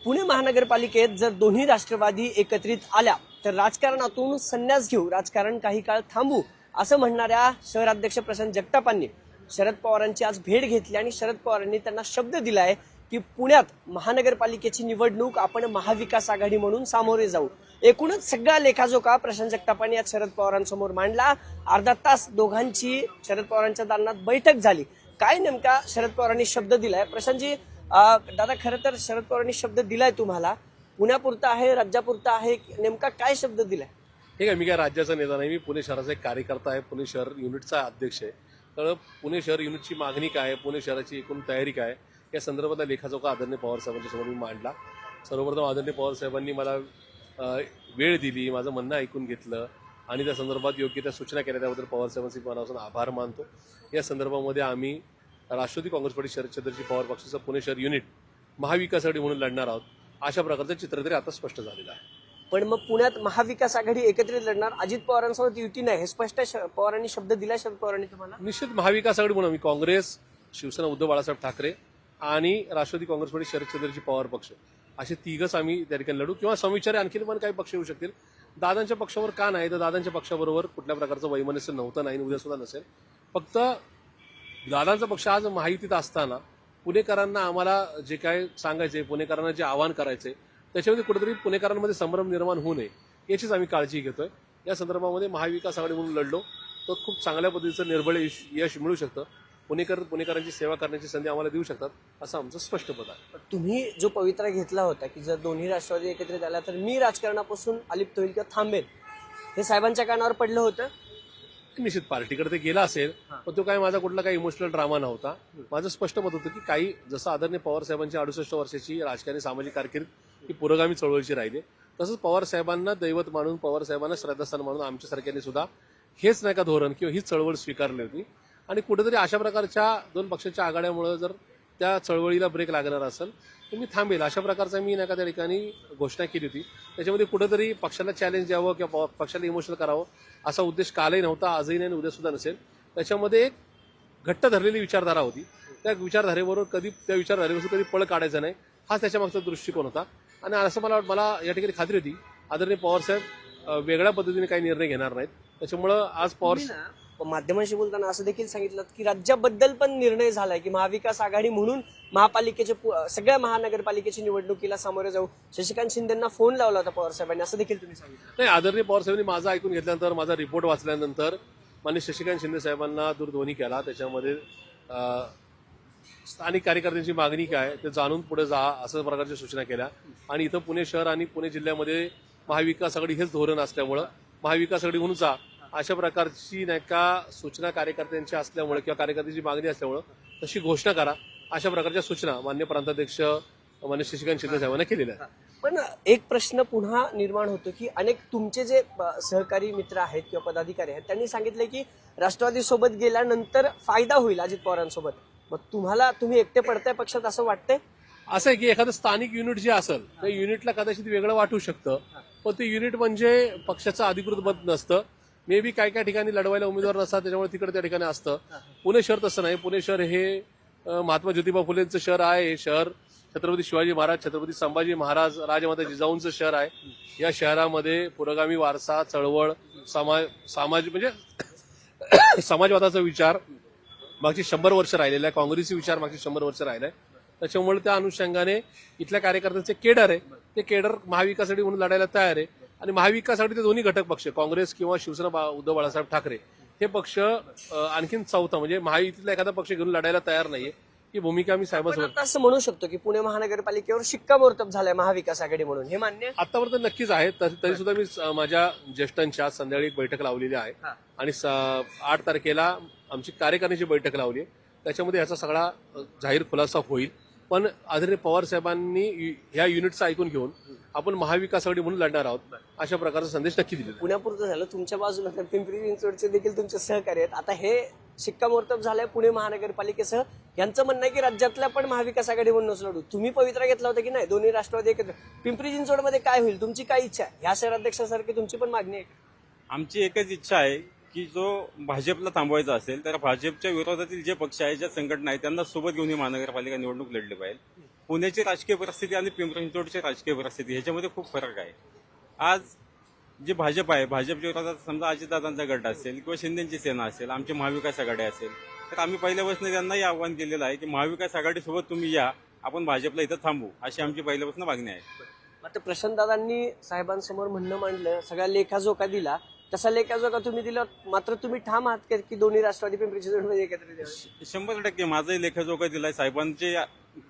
पुणे महानगरपालिकेत जर दोन्ही राष्ट्रवादी एकत्रित आल्या तर राजकारणातून संन्यास घेऊ, राजकारण काही काळ थांबू असं म्हणणाऱ्या शहराध्यक्ष प्रशांत जगतापांनी शरद पवारांची आज भेट घेतली आणि शरद पवारांनी त्यांना शब्द दिलाय की पुण्यात महानगरपालिकेची निवडणूक आपण महाविकास आघाडी म्हणून सामोरे जाऊ. एकूणच सगळा लेखाजोखा प्रशांत जगतापांनी आज शरद पवारांसमोर मांडला. अर्धा तास दोघांची शरद पवारांच्या दालनात बैठक झाली. काय नेमका शरद पवारांनी शब्द दिलाय? प्रशांतजी, दादा, खरं तर शरद पवारांनी शब्द दिलाय तुम्हाला, पुण्यापुरता आहे, राज्यापुरता आहे, नेमका काय शब्द दिलाय? ठीक आहे, मी काय राज्याचा नेता नाही, मी पुणे शहराचा एक कार्यकर्ता आहे, पुणे शहर युनिटचा अध्यक्ष आहे. तर पुणे शहर युनिटची मागणी काय, पुणे शहराची एकूण तयारी काय, या संदर्भातला लेखाजोखा आदरणीय पवार साहेबांच्या समोर मी मांडला. सर्वप्रथम आदरणीय पवार साहेबांनी मला वेळ दिली, माझं म्हणणं ऐकून घेतलं आणि त्या संदर्भात योग्य त्या सूचना केल्या, त्याबद्दल पवार साहेबांचे मनापासून आभार मानतो. या संदर्भामध्ये आम्ही राष्ट्रवादी काँग्रेस पार्टी शरदचंद्रजी पवार पक्षाचं पुणे शहर युनिट महाविकास आघाडी म्हणून लढणार आहोत, अशा प्रकारचं चित्र तरी आता स्पष्ट झालेलं आहे. पण मग पुण्यात महाविकास आघाडी एकत्रित लढणार, अजित पवारांसोबत युती नाही, हे स्पष्ट पवारांनी शब्द दिलाय शरद पवारांनी तुम्हाला? निश्चित महाविकास आघाडी म्हणून आम्ही काँग्रेस, शिवसेना उद्धव बाळासाहेब ठाकरे आणि राष्ट्रवादी काँग्रेस पार्टी शरदचंद्रजी पवार पक्ष असे तिघच आम्ही त्या ठिकाणी लढू, किंवा समविचारी आणखी पण काही पक्ष येऊ शकतील. दादांच्या पक्षावर का नाही, तर दादांच्या पक्षाबरोबर कुठल्या प्रकारचं वैमनस्य नव्हतं, नाही, उद्या सुद्धा नसेल. फक्त दादांचा पक्ष आज महायुतीत असताना पुणेकरांना आम्हाला जे काय सांगायचे, पुणेकरांना जे आवाहन करायचे, त्याच्यामध्ये कुठेतरी पुणेकरांमध्ये संभ्रम निर्माण होऊ नये याचीच आम्ही काळजी घेतोय. या संदर्भामध्ये महाविकास आघाडी म्हणून लढलो तर खूप चांगल्या पद्धतीचं निर्भळ यश मिळू शकतं. पुणेकरांची सेवा करण्याची संधी आम्हाला देऊ शकतात, असं आमचं स्पष्ट मत आहे. तुम्ही जो पवित्रा घेतला होता की जर दोन्ही राष्ट्रवादी एकत्रित आल्या तर मी राजकारणापासून अलिप्त होईल किंवा थांबेल, हे साहेबांच्या कानावर पडलं होतं? निश्चित पार्टीकडे ते गेला असेल, पण तो काय माझा कुठला काही इमोशनल ड्रामा नव्हता. माझं स्पष्ट मत होतं की काही जसं आदरणीय पवार साहेबांची 68 वर्षाची राजकारणी सामाजिक कारकीर्द ही पुरोगामी चळवळीची राहिली, तसंच पवार साहेबांना दैवत मानून, पवार साहेबांना श्रद्धास्थान मानून आमच्यासारख्यांनी सुद्धा हेच नाही का धोरण किंवा हीच चळवळ स्वीकारली होती. आणि कुठेतरी अशा प्रकारच्या दोन पक्षांच्या आघाड्यामुळे जर त्या चळवळीला ब्रेक लागणार असेल तर मी थांबेल, अशा प्रकारचा मी नाही का त्या ठिकाणी घोषणा केली होती. त्याच्यामध्ये कुठेतरी पक्षाला चॅलेंज द्यावं किंवा पक्षाला इमोशनल करावं असा उद्देश कालही नव्हता, आजही नाही, उद्या सुद्धा नसेल. त्याच्यामध्ये एक घट्ट धरलेली विचारधारा होती. त्या विचारधारेबरोबर त्या विचारधारेपासून कधी पळ काढायचा नाही, हाच त्याच्या मागचा दृष्टिकोन होता. आणि असं मला या ठिकाणी खात्री होती आदरणीय पवार साहेब वेगळ्या पद्धतीने काही निर्णय घेणार नाहीत. त्याच्यामुळं आज पवार माध्यमांशी बोलताना असं देखील सांगितलं की राज्याबद्दल पण निर्णय झालाय की महाविकास आघाडी म्हणून महापालिकेचे सगळ्या महानगरपालिकेची निवडणुकीला सामोरे जाऊ. शशिकांत शिंदेंना फोन लावला होता पवार साहेबांनी, असं देखील तुम्ही सांगितलं. नाही, आदरणीय पवार साहेबांनी माझं ऐकून घेतल्यानंतर, माझा रिपोर्ट वाचल्यानंतर माननीय शशिकांत शिंदे साहेबांना दूरध्वनी केला. त्याच्यामध्ये स्थानिक कार्यकर्त्यांची मागणी काय ते जाणून पुढे जा असं प्रकारच्या सूचना केल्या. आणि इथं पुणे शहर आणि पुणे जिल्ह्यामध्ये महाविकास आघाडी हेच धोरण असल्यामुळं महाविकास आघाडी म्हणून जा अशा प्रकारची नाही का सूचना कार्यकर्त्यांची असल्यामुळे किंवा कार्यकर्त्यांची मागणी असल्यामुळं तशी घोषणा करा, अशा प्रकारच्या सूचना माननीय प्रांताध्यक्ष माननीय शशिकांत शिंदे साहेबांना केलेल्या आहेत. पण एक प्रश्न पुन्हा निर्माण होतो की अनेक तुमचे जे सहकारी मित्र आहेत किंवा पदाधिकारी आहेत त्यांनी सांगितले की राष्ट्रवादी सोबत गेल्यानंतर फायदा होईल अजित पवारांसोबत. मग तुम्ही एकटे पडताय पक्षात असं वाटतंय? असं आहे की एखादं स्थानिक युनिट जे असेल त्या युनिटला कदाचित वेगळं वाटू शकतं, पण ते युनिट म्हणजे पक्षाचं अधिकृत मत नसतं. मे बी काय ठिकाणी लढवायला उमेदवार नसतात, त्याच्यामुळे तिकडे त्या ठिकाणी असतं. पुणे शहर तसं नाही. पुणे शहर हे महात्मा ज्योतिबा फुलेंचं शहर आहे. हे शहर छत्रपती शिवाजी महाराज, छत्रपती संभाजी महाराज, राजमाता जिजाऊंचं शहर आहे. या शहरामध्ये पुरोगामी वारसा, चळवळ, समाज म्हणजे समाजवादाचा विचार मागची 100 वर्ष राहिलेला आहे. काँग्रेसी विचार मागची 100 वर्ष राहिलाय. त्याच्यामुळे त्या अनुषंगाने इथल्या कार्यकर्त्यांचे केडर आहे, ते केडर महाविकास आघाडी म्हणून लढायला तयार आहे. आणि महाविकास आघाडीचे दोन्ही घटक पक्ष काँग्रेस किंवा शिवसेना उद्धव बाळासाहेब ठाकरे हे पक्ष आणखीन चौथा म्हणजे महायुतीतला एखादा पक्ष घेऊन लढायला तयार नाहीये, ही भूमिका आम्ही साहेबांसोबत. असं म्हणू शकतो की पुणे महानगरपालिकेवर शिक्कामोर्तब झालाय महाविकास आघाडी म्हणून, हे मान्य आतापर्यंत नक्कीच आहे. तरी सुद्धा मी माझ्या ज्येष्ठांच्या संध्याकाळी एक बैठक लावलेली आहे आणि 8 तारखेला आमची कार्यकारिणीची बैठक लावली आहे. त्याच्यामध्ये याचा सगळा जाहीर खुलासा होईल. पण आदरणीय पवार साहेबांनी ह्या युनिटचं ऐकून घेऊन आपण महाविकास आघाडी म्हणून लढणार आहोत अशा प्रकारचा संदेश नक्की दिला. पुण्यापुरतं झालं, तुमच्या बाजूला तर पिंपरी चिंचवडचे देखील तुमचे सहकारी आहेत. आता हे शिक्कामोर्तब झालंय पुणे महानगरपालिकेसह, यांचं म्हणणं आहे की राज्यातल्या पण महाविकास आघाडी म्हणूनच लढू. तुम्ही पवित्रा घेतला होता की नाही दोन्ही राष्ट्रवादी एकत्र? पिंपरी चिंचवडमध्ये काय होईल, तुमची काय इच्छा आहे? ह्या शहराध्यक्षासारखी तुमची पण मागणी आहे? आमची एकच इच्छा आहे की जो भाजपला थांबवायचा असेल तर भाजपच्या विरोधातील जे पक्ष आहेत, ज्या संघटना आहेत, त्यांना सोबत घेऊन ही महानगरपालिका निवडणूक लढली पाहिजे. पुण्याची राजकीय परिस्थिती आणि पिंपरी चिंचवडची राजकीय परिस्थिती ह्याच्यामध्ये खूप फरक आहे. आज जे भाजप आहे, भाजपच्या विरोधात समजा अजितदादांचा गट असेल किंवा शिंदेची सेना असेल, आमची महाविकास आघाडी असेल, तर आम्ही पहिल्यापासून त्यांनाही आव्हान केलेलं आहे की महाविकास आघाडीसोबत तुम्ही या, आपण भाजपला इथं थांबू, अशी आमची पहिल्यापासून मागणी आहे. आता प्रशांतदादांनी साहेबांसमोर म्हणणं मांडलं, सगळ्या लेखाजोखा दिला, तसा लेखाजोखा तुम्ही दिला, मात्र तुम्ही ठाम आहात की दोन्ही राष्ट्रवादी पिंपरी चिंचवडमध्ये एकत्रित यावे? 100% माझाही लेखाजोखा दिलाय. साहेबांची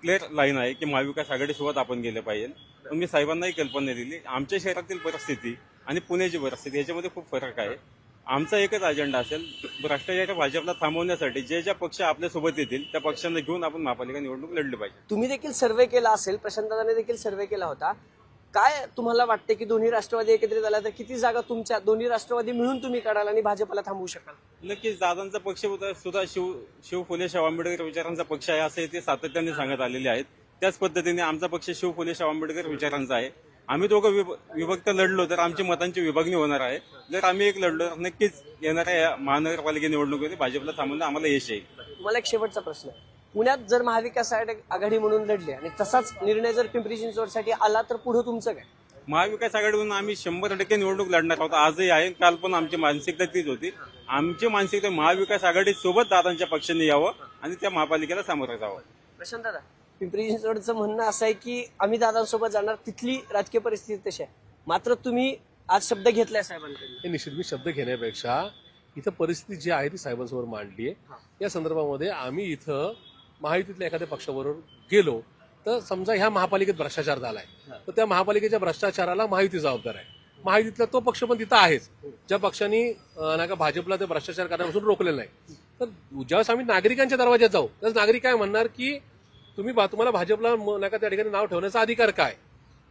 क्लिअर लाईन आहे की महाविकास आघाडीसोबत आपण गेलं पाहिजे. पण मी साहेबांनाही कल्पना दिली. आमच्या शहरातील परिस्थिती आणि पुण्याची परिस्थिती ह्याच्यामध्ये खूप फरक आहे. आमचा एकच अजेंडा असेल, भ्रष्टाचार भाजपला थांबवण्यासाठी जे ज्या पक्ष आपल्यासोबत येतील त्या पक्षांना घेऊन आपण महापालिका निवडणूक लढली पाहिजे. तुम्ही देखील सर्व्हे केला असेल, प्रशांतदादाने देखील सर्व्हे केला होता. काय तुम्हाला वाटते की दोन्ही राष्ट्रवादी एकत्रित आल्या तर किती जागा तुमच्या दोन्ही राष्ट्रवादी मिळून तुम्ही काढाल आणि भाजपला थांबवू शकाल? नक्कीच दादांचा पक्ष सुद्धा शिव फुले शाहू आंबेडकर विचारांचा पक्ष आहे असं ते सातत्याने सांगत आलेले आहेत. त्याच पद्धतीने आमचा पक्ष शिव फुले शाहू आंबेडकर विचारांचा आहे. आम्ही दोघं विभक्त लढलो तर आमची मतांची विभागणी होणार आहे. जर आम्ही एक लढलो तर नक्कीच येणाऱ्या महानगरपालिका निवडणुकीमध्ये भाजपला थांबवणं आम्हाला यश येईल. तुम्हाला एक शेवटचा प्रश्न, पुण्यात जर महाविकास आघाडी म्हणून लढले आणि तसाच निर्णय जर पिंपरी चिंचवडसाठी आला तर पुढे तुमचं काय? महाविकास आघाडीतून आम्ही 100% निवडणूक लढणार आहोत. आजही आहे, काल पण आमची मानसिकता तीच होती. आमची मानसिकता महाविकास आघाडी सोबत दादांच्या पक्षाने यावं आणि त्या महापालिकेला सामोरं जावं. प्रशांत दादा, पिंपरी चिंचवडचं म्हणणं असं आहे की आम्ही दादांसोबत जाणार, तिथली राजकीय परिस्थिती तशी आहे, मात्र तुम्ही आज शब्द घेतलाय साहेबांकडे. हे निश्चित मी शब्द घेण्यापेक्षा इथं परिस्थिती जी आहे ती साहेबांसमोर मांडली आहे. या संदर्भामध्ये आम्ही इथं महायुतीतल्या एखाद्या पक्षाबरोबर गेलो तर समजा ह्या महापालिकेत भ्रष्टाचार झालाय तर त्या महापालिकेच्या भ्रष्टाचाराला महायुती जबाबदार आहे. महायुतीतला तो पक्ष पण तिथं आहेच ज्या पक्षांनी नाही का भाजपला ते भ्रष्टाचार करण्यापासून रोखलेलं नाही. तर ज्यावेळेस आम्ही नागरिकांच्या दरवाज्यात जाऊ तर नागरिक काय म्हणणार की तुम्हाला भाजपला नाही का त्या ठिकाणी नाव ठेवण्याचा अधिकार काय.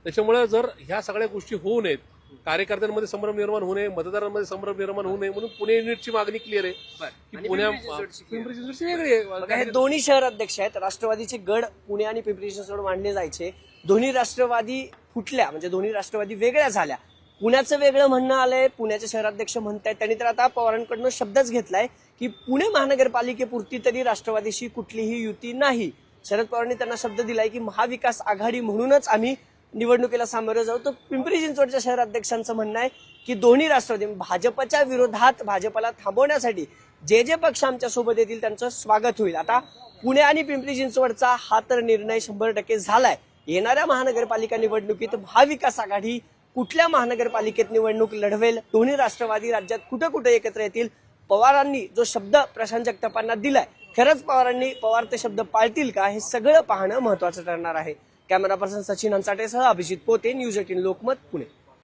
त्याच्यामुळे जर ह्या सगळ्या गोष्टी होऊ नयेत, कार्यकर्त्यांमध्ये संभ्रम निर्माण होऊ नये, मतदारांमध्ये संभ्रम निर्माण होऊ नये, म्हणून पुणे युनिटची मागणी क्लिअर आहे की पिंपरी चिंचवडची वेगळी बघा, हे आहे. दोन्ही शहर अध्यक्ष आहेत. राष्ट्रवादीचे गड पुणे आणि पिंपरी चिंचवड मांडले जायचे. दोन्ही राष्ट्रवादी फुटल्या, म्हणजे दोन्ही राष्ट्रवादी वेगळ्या झाल्या. पुण्याचं वेगळं म्हणणं आलंय, पुण्याचे शहराध्यक्ष म्हणतायत. त्यांनी तर आता पवारांकडनं शब्दच घेतलाय की पुणे महानगरपालिकेपुरती तरी राष्ट्रवादीशी कुठलीही युती नाही. शरद पवारांनी त्यांना शब्द दिलाय की महाविकास आघाडी म्हणूनच आम्ही निवडणुकीला सामोरं जाऊ. तर पिंपरी चिंचवडच्या शहराध्यक्षांचं म्हणणं आहे की दोन्ही राष्ट्रवादी भाजपच्या विरोधात, भाजपला थांबवण्यासाठी जे जे पक्ष आमच्या सोबत येतील त्यांचं स्वागत होईल. आता पुणे आणि पिंपरी चिंचवडचा हा तर निर्णय 100% झालाय. येणाऱ्या महानगरपालिका निवडणुकीत महाविकास आघाडी कुठल्या महानगरपालिकेत निवडणूक लढवेल, दोन्ही राष्ट्रवादी राज्यात कुठे कुठे एकत्र येतील, पवारांनी जो शब्द प्रशांत जगतापांना दिलाय खरंच पवार ते शब्द पाळतील का, हे सगळं पाहणं महत्वाचं ठरणार आहे. कॅमेरा पर्सन सचिन हंसाटेसह अभिजित पोते, न्यूज 18 लोकमत, पुणे.